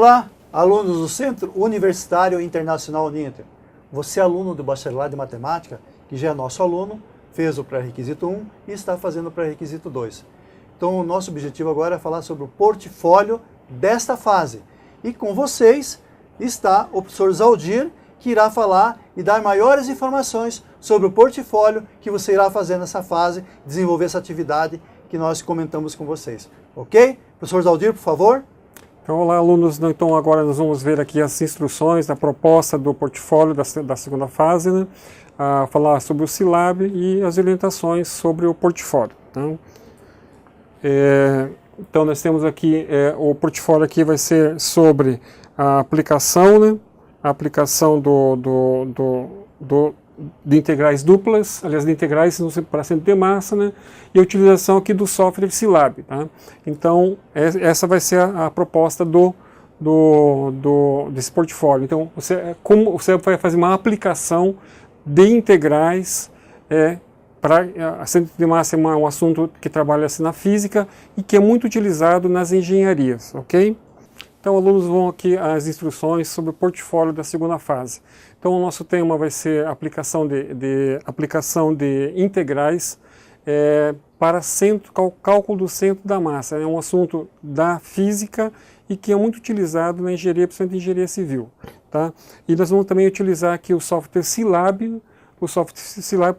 Olá, alunos do Centro Universitário Internacional Uninter. Você é aluno do Bacharelado de Matemática, que já é nosso aluno, fez o pré-requisito 1 e está fazendo o pré-requisito 2. Então o nosso objetivo agora é falar sobre o portfólio desta fase. E com vocês está o professor Zaldir, que irá falar e dar maiores informações sobre o portfólio que você irá fazer nessa fase, desenvolver essa atividade que nós comentamos com vocês. Ok? Professor Zaldir, por favor. Então, olá, alunos. Então, agora nós vamos ver aqui as instruções da proposta do portfólio da segunda fase, né? Falar sobre o Silab e as orientações sobre o portfólio. Então, nós temos aqui, o portfólio aqui vai ser sobre a aplicação, né? A aplicação de integrais duplas, aliás, de integrais para centro de massa, né? E a utilização aqui do software Silab. Tá? Então, essa vai ser a proposta desse portfólio. Então, como você vai fazer uma aplicação de integrais para centro de massa é um assunto que trabalha assim na física e que é muito utilizado nas engenharias, ok? Então, alunos vão aqui as instruções sobre o portfólio da segunda fase. Então, o nosso tema vai ser aplicação de integrais para cálculo do centro da massa. É um assunto da física e que é muito utilizado na engenharia, principalmente engenharia civil. Tá? E nós vamos também utilizar aqui o software Silab,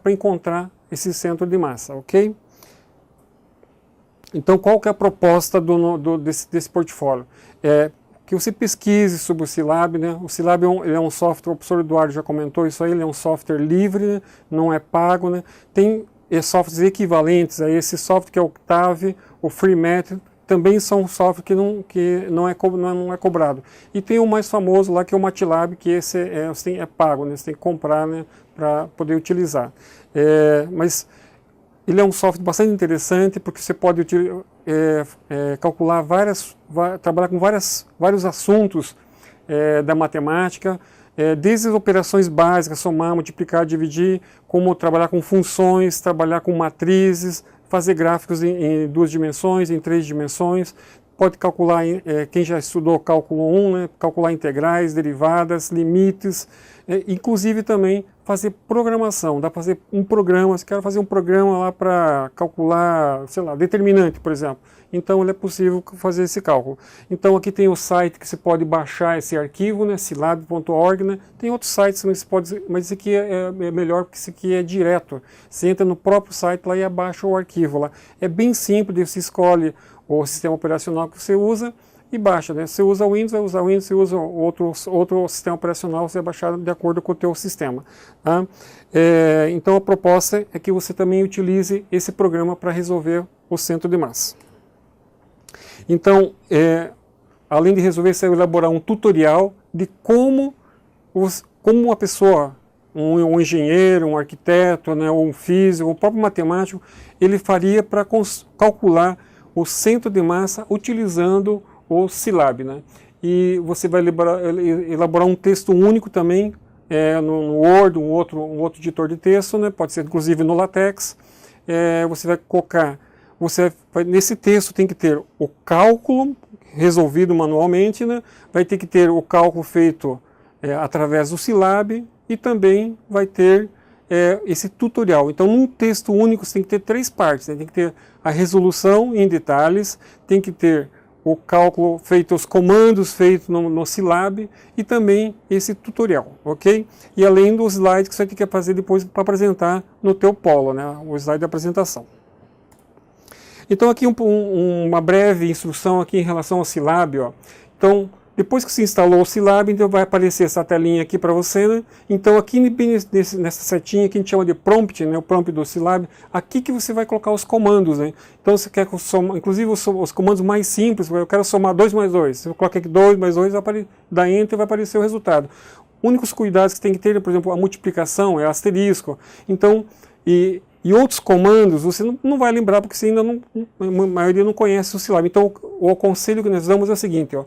para encontrar esse centro de massa, ok? Então, qual que é a proposta desse portfólio? Que você pesquise sobre o Silab, né? O Silab é um software, o professor Eduardo já comentou isso aí, ele é um software livre, né? Não é pago, né? Tem softwares equivalentes a esse software, que é o Octave, o FreeMath, também são software que não é cobrado. E tem o mais famoso lá, que é o MATLAB, que esse é pago, né? Você tem que comprar, né? Para poder utilizar. Mas ele é um software bastante interessante, porque você pode calcular trabalhar com vários assuntos da matemática, desde as operações básicas, somar, multiplicar, dividir, como trabalhar com funções, trabalhar com matrizes, fazer gráficos em 2 dimensões, em 3 dimensões, pode calcular, quem já estudou cálculo 1, né, calcular integrais, derivadas, limites, inclusive também fazer programação. Dá para fazer um programa, se quer fazer um programa lá para calcular, sei lá, determinante, por exemplo. Então, ele é possível fazer esse cálculo. Então, aqui tem o site que você pode baixar esse arquivo, né, silab.org, né. Tem outros sites, mas esse aqui é melhor, porque esse aqui é direto. Você entra no próprio site lá e abaixa o arquivo lá. É bem simples, você escolhe o sistema operacional que você usa e baixa, né? Se usa o Windows, vai usar o Windows, se usa outro sistema operacional, você vai baixar de acordo com o teu sistema. Tá? Então, a proposta é que você também utilize esse programa para resolver o centro de massa. Então, além de resolver, você vai elaborar um tutorial de como uma pessoa, um engenheiro, um arquiteto, né, ou um físico, o próprio matemático, ele faria para calcular o centro de massa utilizando o Silab, né? E você vai elaborar um texto único também, no Word, um outro editor de texto, né? Pode ser inclusive no LaTeX. Você vai colocar, nesse texto tem que ter o cálculo resolvido manualmente, né? Vai ter que ter o cálculo feito através do Silab e também vai ter esse tutorial. Então, num texto único, você tem que ter 3 partes, né? Tem que ter a resolução em detalhes, tem que ter o cálculo feito, os comandos feitos no Silab e também esse tutorial, ok? E além dos slides que você vai ter que fazer depois para apresentar no teu polo, né? O slide de apresentação. Então, aqui uma breve instrução aqui em relação ao Silab, ó. Então, depois que você instalou o Silab, então vai aparecer essa telinha aqui para você, né? Então, aqui nessa setinha que a gente chama de prompt, né? O prompt do Silab, aqui que você vai colocar os comandos, né? Então, você quer somar, inclusive os comandos mais simples, eu quero somar 2 mais 2. Você coloca aqui 2 mais 2, dá Enter e vai aparecer o resultado. Únicos cuidados que você tem que ter, por exemplo, a multiplicação, é asterisco. Então, e outros comandos você não vai lembrar, porque você ainda a maioria não conhece o Silab. Então, o conselho que nós damos é o seguinte, ó.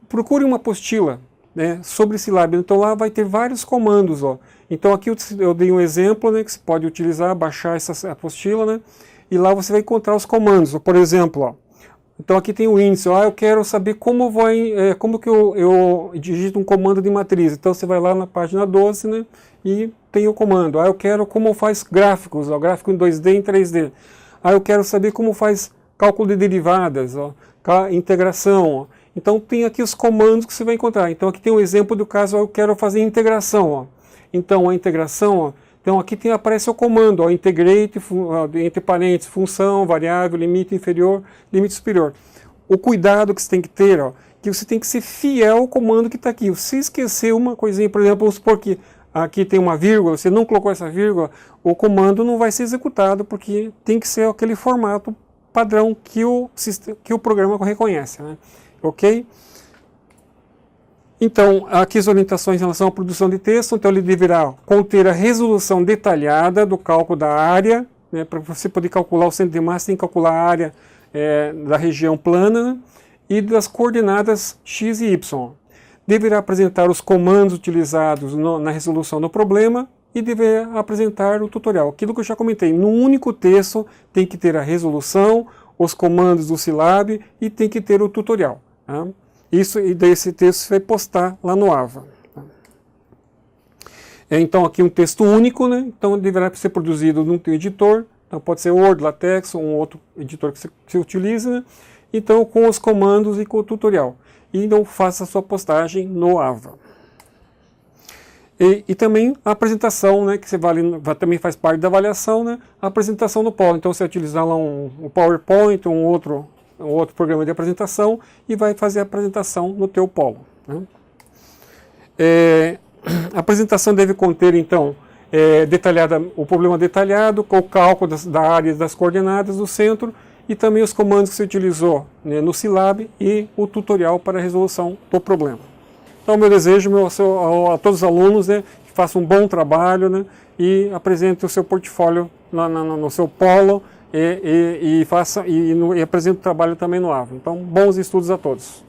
Procure uma apostila, né, sobre Silab. Então lá vai ter vários comandos. Ó. Então aqui eu dei um exemplo, né, que você pode utilizar, baixar essa apostila, né, e lá você vai encontrar os comandos. Por exemplo, ó, Então aqui tem o índice, eu quero saber como que eu digito um comando de matriz. Então você vai lá na página 12, né, e tem o comando. Eu quero como faz gráficos, gráfico em 2D e em 3D. Eu quero saber como faz cálculo de derivadas, integração. Então tem aqui os comandos que você vai encontrar. Então aqui tem um exemplo do caso, eu quero fazer integração. Então a integração, então aqui aparece o comando, integrate, entre parênteses, função, variável, limite inferior, limite superior. O cuidado que você tem que ter, que você tem que ser fiel ao comando que está aqui. Se esquecer uma coisinha, por exemplo, vamos supor que aqui tem uma vírgula, você não colocou essa vírgula, o comando não vai ser executado, porque tem que ser aquele formato padrão que o programa reconhece, né? Ok? Então, aqui as orientações em relação à produção de texto, então ele deverá conter a resolução detalhada do cálculo da área, né? Para você poder calcular o centro de massa, tem que calcular a área da região plana, né? E das coordenadas x e y. Deverá apresentar os comandos utilizados na resolução do problema e deverá apresentar o tutorial. Aquilo que eu já comentei, no único texto tem que ter a resolução, os comandos do Silab e tem que ter o tutorial. Tá? Isso, e desse texto você vai postar lá no AVA. Tá? Então aqui um texto único, né? Então deverá ser produzido num editor, então pode ser Word, LaTeX ou um outro editor que você utiliza, né? Então com os comandos e com o tutorial. E não faça a sua postagem no AVA. E também a apresentação, né, que também faz parte da avaliação, né, a apresentação no polo. Então você vai utilizar lá um PowerPoint, um outro programa de apresentação e vai fazer a apresentação no teu polo. Né. A apresentação deve conter, então, o problema detalhado, com o cálculo da área e das coordenadas do centro, e também os comandos que você utilizou, né, no Silab e o tutorial para a resolução do problema. Então, meu desejo a todos os alunos, né, que façam um bom trabalho, né, e apresente o seu portfólio no seu polo e apresente o trabalho também no AVA. Então, bons estudos a todos.